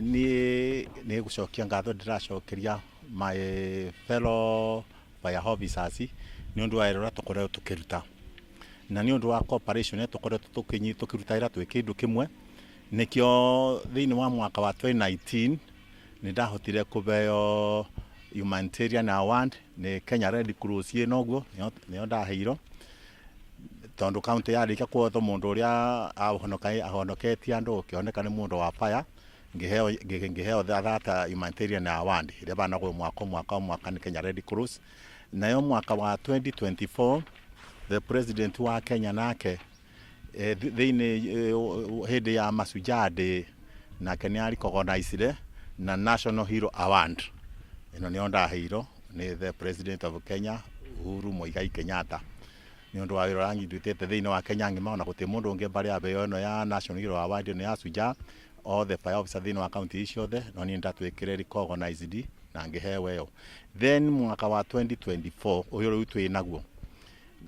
ni gucokia ngatho ndiracokeria my fellow fire officers ni undu wa wira tukoretwo tukiruta na ni undu wa cooperation tukoretwo tukirutaira twi kindu kimwe nikio thiini wa mwaka wa 2019 ni ndahotire kubeo humanitarian award ni Kenya Red Cross noguo ni ndaheiro tondu county yarika kwotho mundu uria ahonoketie andu ukioneka ni mundu wa fire ngiheo that humanitarian award ile bana kwa mwaka ni Kenya Red Cross nayo mwaka wa 2024 the president wa Kenya nake thiini hindi ya Mashujaa Day nake ni recognized na National Hero Award ino ni ndaheiro ni the president of Kenya Uhuru Muigai Kenyatta ni undu wa wira rangi ndutete thiini wa Kenya ngima ona guti mundu ungi bari abeo no ya National Hero Award ni ya Shujaa all the fire officers thiini wa county icio the no ni ndatwikire recognized na ngihewe yo then mwaka wa 2024 uyu riu twi naguo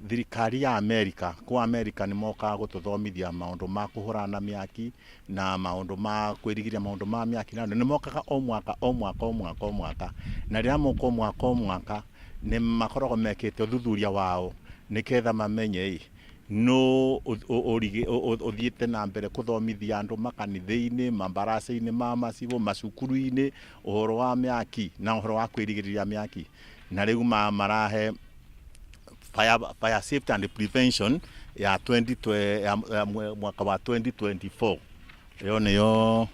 thirikari ya America ni moka gututhomithia maundu ma kuhurana miaki na maundu ma kwirigiria maundu ma miaki na ni mokaga o mwaka na rira moko mwaka ni makorogo mekete uthuthuria wao niketha mamenye no othiete na mbere kuthomithia andu makanithiini mambaraci-ini ma macibo macukuru-ini uhoro wa miaki na uhoro wa kwirigiria miaki na riu marahe fire safety and prevention ya mwaka wa 2024 yo niyo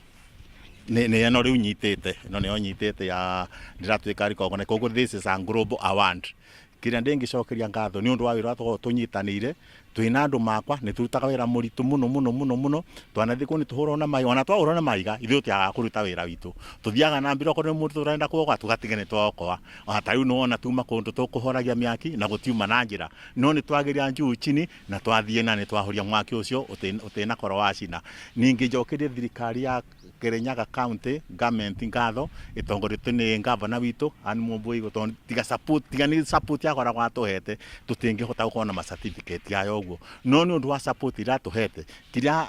riu nyitete no niyo nyitete ya ndiratwika recognized koguo this is a global award kiria ndingicokeria ngatho ni undu wa wira tunyitanire twina andu makwa ni turutaga wira muritu muno twanathi ku ni tuhurwo na mai ona twahurwo na maiga ithu tiaga kuruta wira witu tuthiaga na mbira ko ni mundu turenda kuoka tugatigene twokwa ona tariu no ona tuma kundu tukuhoragia miaki na gutiuma na njira no ni twagiria njuu chini na twathie na ni twahoria mwaki ucio utina koro wacina ningi njokerie thirikari ya Kirinyaga County government ngatho itongoretwe ni governor witu ani mumbui gutondu tiga support yakora gwatuhete tutingihota gukona ma certificate yayo uguo no ni undu wa support iratuhete kiria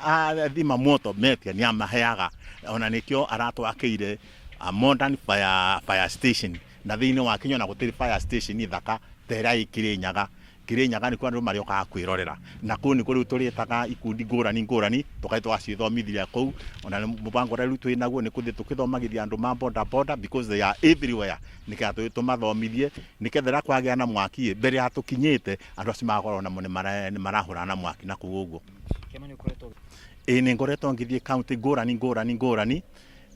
thima moto metia ni amaheaga ona nikio aratwakiire a modern fire station na thiini wa Kenya na gutiri fire station ithaka tera Kirinyaga ni kwa andu marioka kwirorera na ku ni kuri turitaga ikundi ngurani tukaitwa cithomithia kou ona mubango riu twinaguo ni kuthi tukithomagithia andu ma boda because they are everywhere nikathu tumathomithie nikethera kwagia na mwaki mbere ya tukinyite andu acio magorwo na mune marahura na mwaki na kuguo kemani ukoretwo ni ngoretwo ngithie county ngurani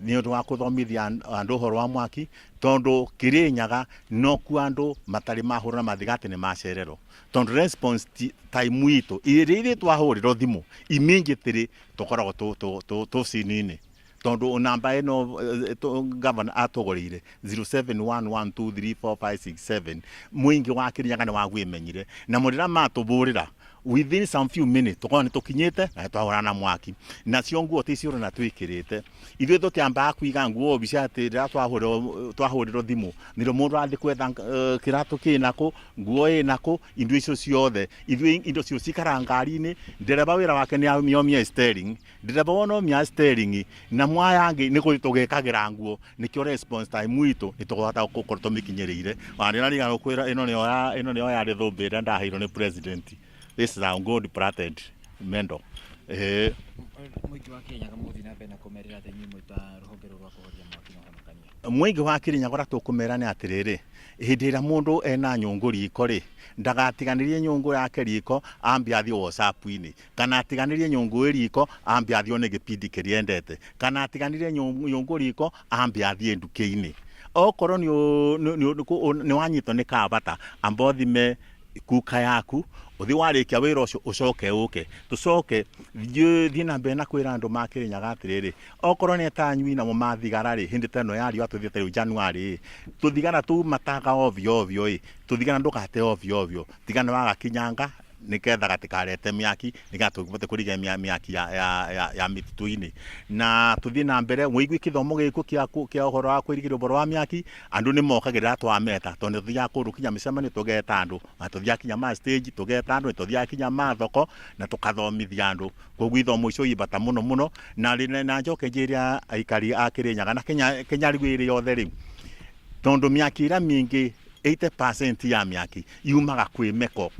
ni undu wa kuthomithia andu horo wa mwaki tondu Kirinyaga no ku andu matari mahurana mathigati ni macerero tondu response time witu iri twahurirwo thimu immediately tukoragwo tucinini tondu namba eno governor atogorire 0711234567 mwingi wa Kirinyaga ni wagwimenyire na murira matuburira within some few minutes tukoni tukinyite na twahurana mwaki na cio nguo ticio na twikirite ithuĩ tutiamba kwiga nguo bicati rira twahurirwo thimu niro mundu athi kwetha kiratu kinako nguo inako indo icio ciothe ithuĩ indo cio cikara ngari-ini ndereba wira wake ni miomia steering ndereba wonomia steering na mwayangi ni tugikagira nguo nikio response time witu nitugohota gukorwo tumikinyirire wandi na riga gukwira ino niyo yari thumbira ndaheirwo ni president. This is our good prated mendo. Mwingi wa Kirinyaga muthi na mbere na kumerera thenyi mwita ruhonge rwa kuhoria mwaki na makania. Mwingi wa Kirinyaga tukumera ni atiriri hindi ira mundu ena nyungu riko ri ndagatiganirie nyungu yake riko ambia athio WhatsApp-ini kana atiganirie nyungu riko ambia athio ni gipindi kiriendete kana atiganirie nyungu riko ambia athie nduki-ini okorwo ni wanyitwo ni kabata ambothime kuka yaku uthi warikia wira ucio ucoke uke tucoke thie na mbere na kwira andu ma Kirinyaga atiriri okorwo ni tanyui na mumathigara ri hindi teno yari watuthiete riu January tuthigara tu mataga ovyo tuthigara ndukate ovyo tigana waga Kinyanga niketha gatikarete miaki nigatũbote kuriga miaki ya mitutu-ini na tuthie na mbere muigwi kithomo giku kia uhoro wa kwirigirwo boro wa miaki andu ni mokagirira twameta tondu tuthia kundu kinya micemanio tugeta andu na tuthia kinya ma stage tugeta andu tuthia kinya ma thoko na tukathomithia andu koguo ithomo icio ibata muno na njoke njiria aikari a Kirinyaga na Kenya rigwiri yothe riu tondu miaki ira mingi 80% ya miaki yumaga kwi meko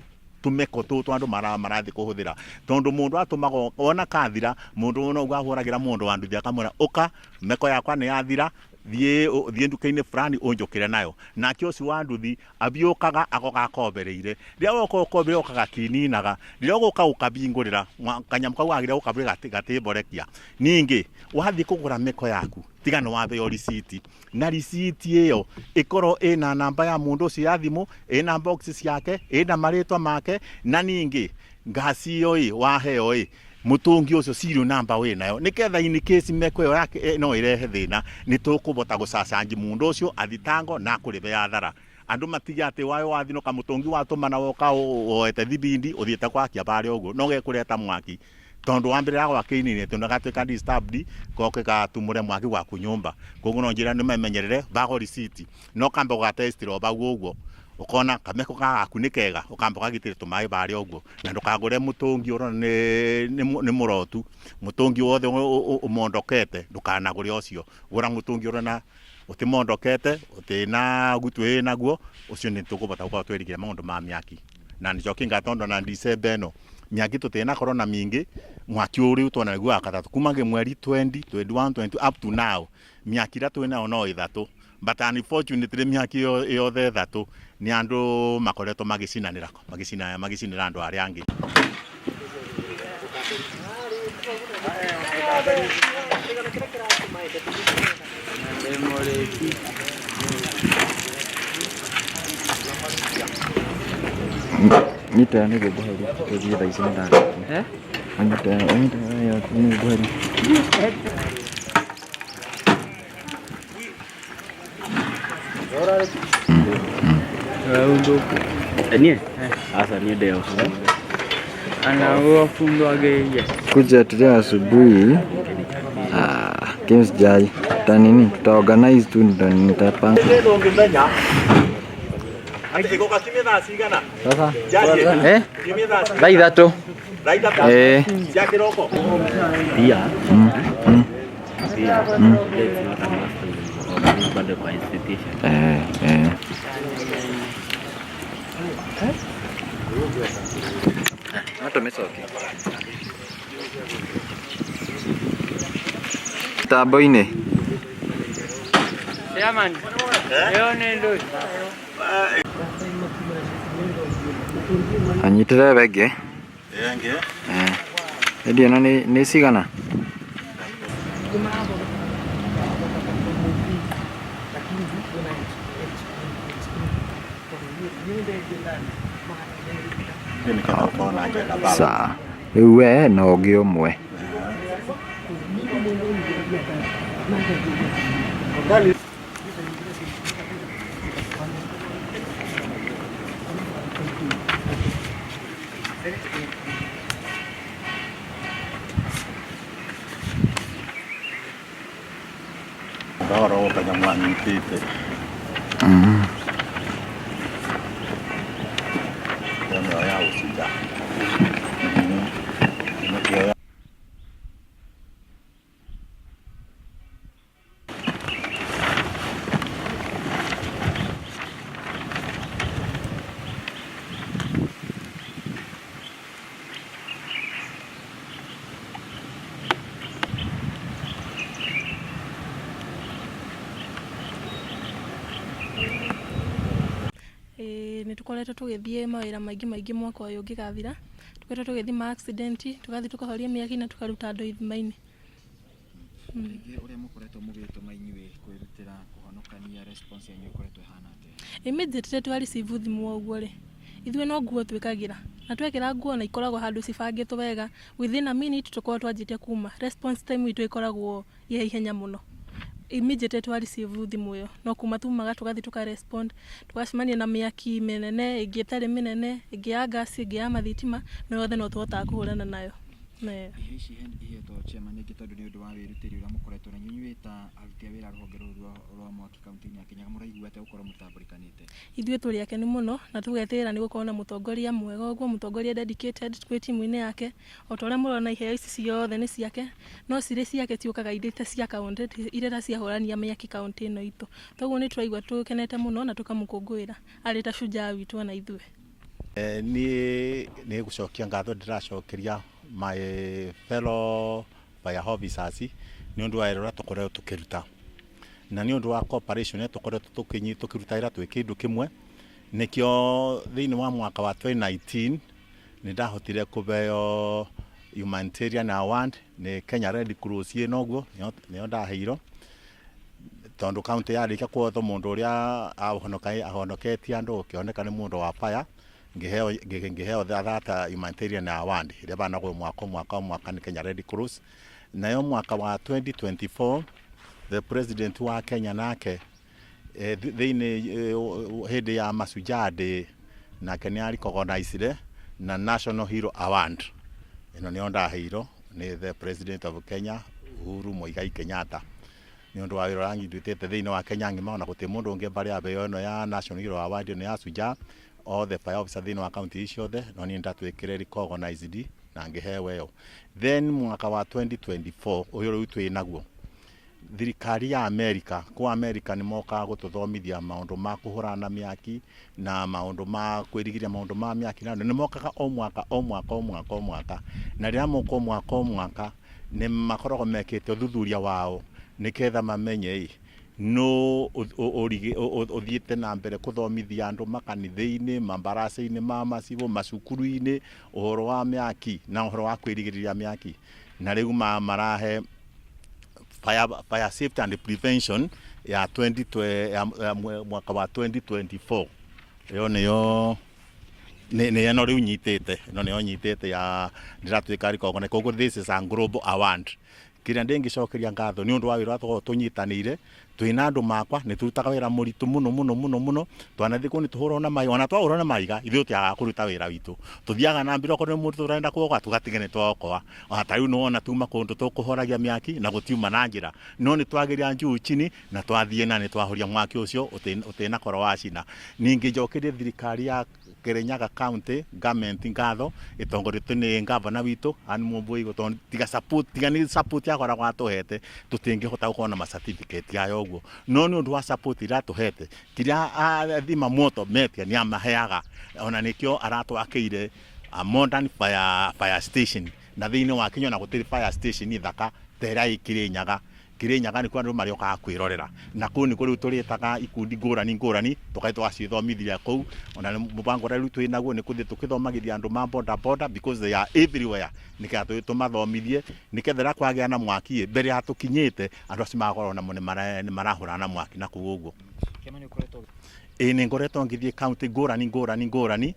tumeko tutu andu marathi kuhuthira tondu mundu atumaga wona kathira mundu no gwahuragira mundu wanduthia kamura uka meko yakwa ni yathira thie nduka-ini fulani unjukire nayo nake ucio wanduthi abiukaga agoga kobereire ria woko kobere okaga kininaga ria ugoka ukabingurira kanyamu kau agire ukabire gatiborekia ningi wathi kugura meko yaku tigano wathe yo receipt na receipt iyo ikoro ina namba ya mundu ucio ya thimu ina boxes yake ina maritwa make na ningi ngasi iyo waheo mutungi ucio serial number we nayo niketha in case meko yo yake no irehe thina ni tukubota gucacanji mundu ucio athitango na kuribe ya thara andu matiga ati wayo wathino ka mutungi watumana woka woete thibindi uthiete kwakia bari uguo no gekureta mwaki tondu wambire ya gwakinini tondu gatwika disturbed goke gatumure mwaki gwaku nyumba koguo no njira ni memenyerere bago receipt no kambe ga test ro baguo uguo ukona kameko gaku ni kega ukamba kagitire tumai bari uguo na ndukagure mutungi uro ni murotu mutungi wothe umondokete ndukanagure ucio gura mutungi uro na utimondokete utina gutu naguo ucio ni tukubota kwa twerigira maundu ma miaki na njokinga tondo na December no miaki tutena corona mingi mwaki uri utona gwa katatu kumange mweri 2021 20 up to now miaki ra twena no ithatu but unfortunately miaki yo the thatu ni andu makoreto magicinanira andu ari angi Nita ni gogoheri tuzi tha ici ndani nita ya ni gogoheri Anie? Asa ni deo. Ana fundo ageye. Kuja today asubuhi games jai tanini tuta organize tu nitapanga sasa thaa ithatu cia kiroko pia bado kwa institution hata mesoki taboine Yaman leo nendo anyitire bege ndio na ni sigana sa we no gyo mwe Doro kanyamwani tete ya usija nitukoretwo tugithie mawira maingi mwaka uyu ngigathira tukoretwo tugithie ma accident tugathi tukahoria miaki na tukaruta andu ithimaini uria mukoretwo mugituma inyuĩ kwirutira kuhonokania response yanyu ikoretwo ihana atia immediately twa receive thimu uguo ri ithuĩ no nguo twikagira na twekira nguo na ikoragwo handu cibangitwo wega within a minute tukorwo twanjitie kuma response time itu ikoragwo ya ihenya muno immediate twa receive thimu yo no kuma tumaga tugathi tuka respond tukacemania na miaki menene ingi tari minene ingi ya gas ingi ya mathitima no yothe no tuhota kuhurana nayo ne ici ihe to chema ni gitondu ni undu wa wirutiri ura mukoretwo na nyunyu wita aruti wira ruhonge rwa mwaki kaunti-ini ya Kirinyaga muraiguate gukorwo mutambulikanite ithuĩ tũrĩ akenu mũno na tũgetĩĩra nĩ gũkorwo na mũtongoria mwega ũguo mũtongoria dedicated kwĩ timu-inĩ yake o ta ũrĩa mũrona iheo ici ciothe nĩ ciake no cirĩ ciake ciũkaga irĩ ta cia kaunti irĩ ta ciahũrania mĩaki kaunti ĩno itũ toguo nĩ tũraigua tũkenete mũno na tũkamũkũngũĩra arĩ ta shujaa witũ ona ithuĩ niĩ nĩ gũcokia ngatho ndĩracokeria my fellow fire officers nĩ ũndũ wa wĩra ũrĩa tũkoretwo tũkĩruta na nĩ ũndũ wa cooperation tũkoretwo tũkĩrutĩra twĩ kĩndũ kĩmwe nĩkĩo thĩinĩ wa mwaka wa 2019 nĩ ndahotire kũbeo humanitarian award nĩ Kenya Red Cross ĩno ũguo nĩyo ndaheirwo tondũ kaunti yarĩkia kuothwo mũndũ ũrĩa ahonoketie andũ ũkĩoneka nĩ mũndũ wa fire ngĩheo that humanitarian award ĩrĩa banagwo mwaka nĩ Kenya Red Cross nayo mwaka wa 2024 the president wa Kenya nake thĩinĩ hĩndĩ ya Mashujaa Day nake nĩ recognized na National Hero Award ĩno nĩyo ndaheirwo nĩ the president of Kenya Uhuru Muigai Kenyatta nĩ ũndũ wa wĩra ũranyitĩte thĩinĩ wa Kenya ng'ima ona gũtirĩ mũndũ ũngĩ mbarĩ abeo ĩno ya National Hero Award nĩ ya Shujaa all the fire officers thĩinĩ wa county ici ciothe no niĩ ndatwĩkire recognized na ngĩheo ĩyo then mwaka wa 2024 ũyũ rĩu twĩ naguo thirikari ya America nĩ mokaga gũtũthomithia maũndũ ma kũhũrana na mĩaki na maũndũ ma kwĩrigĩrĩria maũndũ ma mĩaki na nĩ mokaga o mwaka na rĩrĩa moka o mwaka nĩ makoragwo mekĩte ũthuthuria wao nĩketha mamenye no ũthiĩte na mbere kũthomithia andũ makanitha-inĩ mambaraca-inĩ ma macibũ macukuru-inĩ ũhoro wa mĩaki na ũhoro wa kwĩrigĩrĩria mĩaki na rĩu marahe fire safety and prevention ya mwaka wa 2024 ĩyo nĩyo rĩu nyitĩte ĩno nĩyo nyitĩte ya ndĩratuĩka recognized koguo this is a global award kĩrĩa ndĩngĩcokeria ngatho nĩ ũndũ wa wĩra tũkoragwo tũnyitanĩire twĩna andũ makwa nĩ tũrutaga wĩra mũritũ mũno twanathiĩ kũu nĩ tũhũrwo na mahiga ona twahũrwo na mahiga ithuĩ tũtiagaga kũruta wĩra witũ tũthiaga na mbere okorwo nĩ mũndũ tũrenda kuokoa tũgatiga nĩ twaokoa ona ta rĩu nĩwona tuma kũndũ tũkũhoragia mĩaki na gũtiuma na njĩra no nĩ twagĩria njuu chini na twathiĩ na nĩ twahoria mwaki ũcio ũtĩnakorwo wacina ningĩ njokerie thirikari ya Kirinyaga County government ngatho ĩtongoretio nĩ ngavana witũ Anne Wambui tondũ tiga nĩ support yakoragwo atũhete tũtingĩhota gũkorwo na certificate yayo ũguo no nĩ ũndũ wa support iratũhete kĩrĩa thima moto metia nĩ amaheaga ona nĩkĩo aratwakĩire modern fire station na thĩinĩ wa Kenya na gũtirĩ fire station thaka tera Kirinyaga nĩ kwa andũ marĩokaga kwĩrorera na kũu nĩ kũrĩu tũrĩtaga ikundi ngũrani tũkaĩ twacithomithia kũu ona mũbango ũrĩa rĩu twĩ naguo nĩ kũthiĩ tũkĩthomagithia andũ ma boda because they are everywhere nĩkĩga tũmathomithie nĩkethera kwagĩa na mwaki mbere ya tũkinyĩte andũ acio magakorwo namo nĩ marahũrana na mwaki na kũu ũguo nĩ ngoretwo ngĩthiĩ kaunti ngũrani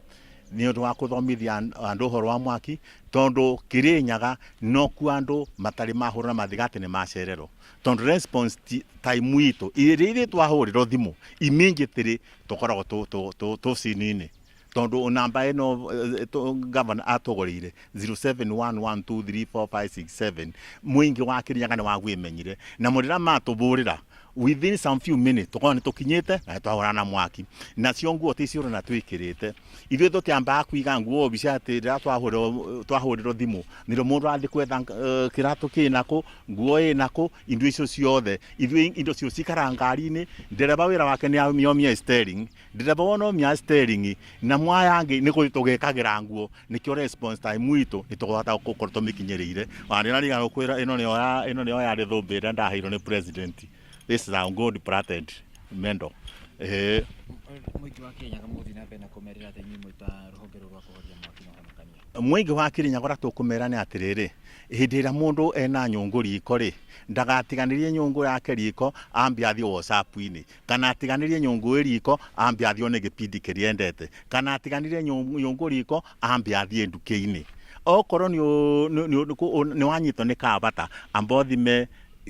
nĩ ũndũ wa kũthomithia andũ ũhoro wa mwaki tondũ Kirinyaga no ku andũ matarĩ mahũrwo na mathigati nĩ macererwo tondũ response time witũ irĩ twahũrĩrwo thimũ immediately tũkoragwo tũcini-inĩ tondũ namba ĩno governor atũgũrĩire 0711234567 mũingĩ wa Kirinyaga nĩ wagwĩmenyire na mũrĩra matũbũrĩra within some few minutes tũkorwo nĩ tũkinyĩte na twahũrana na mwaki nacio nguo ticiũrwo na twĩkĩrĩte ithuĩ tũtiambaga kũiga nguo mbica atĩ rĩrĩa twahũrĩrwo thimũ nĩrĩo mũndũ athiĩ kwetha kĩratũ kĩnakũ nguo ĩnakũ indo icio ciothe ithuĩ indo cio cikara ngari-inĩ ndereba wĩra wake nĩ miomia steering ndereba wona omia steering na mwayangi nĩ kũrĩ tũgĩkagĩra nguo nĩkĩo response time witũ nĩ tũkũhota gũkorwo tũmĩkinyĩrĩire ona nĩrariga gũkwĩra ĩno nĩyo yarĩ thũmbĩ ĩrĩa ndaheirwo nĩ president. This is our good plated mendo. Mũingĩ wa Kirinyaga mũthĩ na mbere na kũmerĩra atĩ inyuĩ mwĩta rũhonge rwa kũhoria mwaki na ũhonokania. Mũingĩ wa Kirinyaga ũrĩa tũkũmera nĩ atĩrĩrĩ hĩndĩ ĩrĩa mũndũ ena nyũngũ riko rĩ ndagatiganĩrie nyũngũ yake riko ambe athiĩ WhatsApp-inĩ kana atiganĩrie nyũngũ riko ambe athiĩ one gĩbindi kĩrĩa endete kana atiganĩrie nyũngũ riko ambe athiĩ nduka-inĩ okorwo nĩ wanyitwo nĩ kabata amba ũthime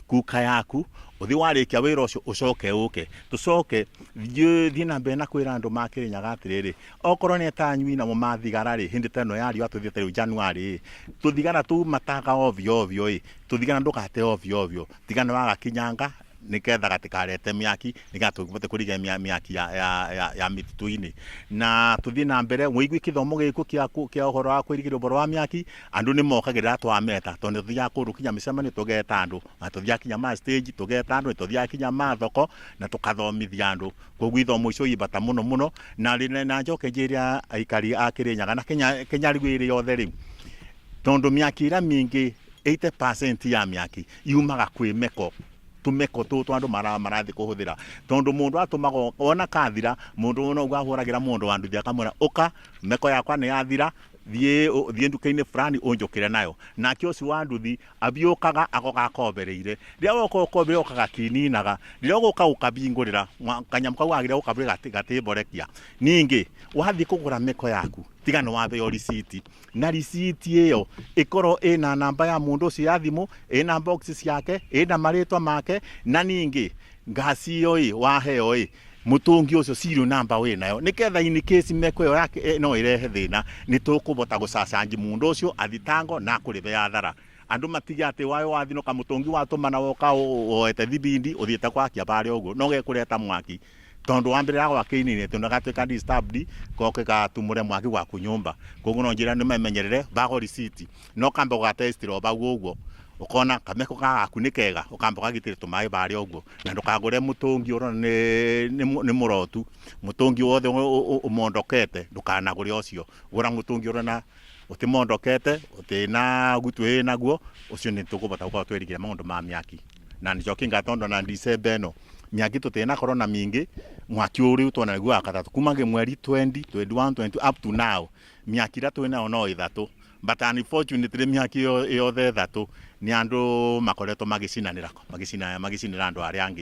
kuka yaku uthi warikia wira ucio ucoke uke tucoke thi na mbere na kwira andu makirinyaga atiriri okorwo ni tanyui na mumathigara ri hindi teno yari atuthiete riu January tuthigara tu mataga ovyo ovyo tuthigara ndukate ovyo ovyo tigana waga kinyanga niketha gatikarete miaki nigatugbote kuriga miaki ya mituini na tuthi na mbere muigwi kithomo giku kia uhoro wa kwirigira uboro wa miaki andu ni mokagirira twameta tondu thia kuru kinya micemani tugeta andu na tuthia kinya ma stage tugeta andu tuthia kinya ma thoko na tukathomithia andu koguo ithomo icio ibata muno na rine na njoke njiria aikari a Kirinyaga na Kenya rigwire yothe riu tondu miaki ira mingi 80% ya miaki yumaga kwi meko tumeko tu andu marathi kuhuthira tondu mundu atumaga ona kathira mundu no gwahuragira mundu wandu thia kamura uka meko yakwa ni yathira thie ndukaini fulani unjukire nayo na kiosi wanduthi abiukaga agoka kobereire ria goko kobere okaga kininaga ria goka ukabingurira kanyam kau agire ukabire gatiborekia ningi wathi kugura meko yaku tigano wabe yo receipt na receipt iyo ikoro ina namba ya mundu ucio ya thimu ina boxes yake ina maritwa make na ningi ngasi iyo waheo mutungi ucio serial number we nayo niketha in case meko yo yake no irehe thina ni tukubota gucacanji mundu ucio athitango na kuribe yathara andu matiga ati wayo wathino ka mutungi watumana woka oete thibindi uthiete kwakia bari uguo no gekureta mwaki tondu wambire agwa kinini tondu gatwika disturbed goke gatumure mwaki gwaku nyumba koguo no njira nimemenyerere bago receipt no kambe ga test ro baguo uguo ukona kameko gaku ni kega ukamba gagitire tumai bari uguo na ndukagure mutungi uro ni murotu mutungi wothe umondokete ndukanagure ucio gura mutungi uro na utimondokete utina gutwe naguo ucio ni tukubota uko twerigira maundu ma miaki na njokinga tondo na December no miaki tutena corona mingi mwaki uri utona naguo akatatu kumange mweri 20 up to now miaki ra twena ono ithatu but unfortunately miaki yothe thatu ni andu makoretwo magicinanira andu aria angi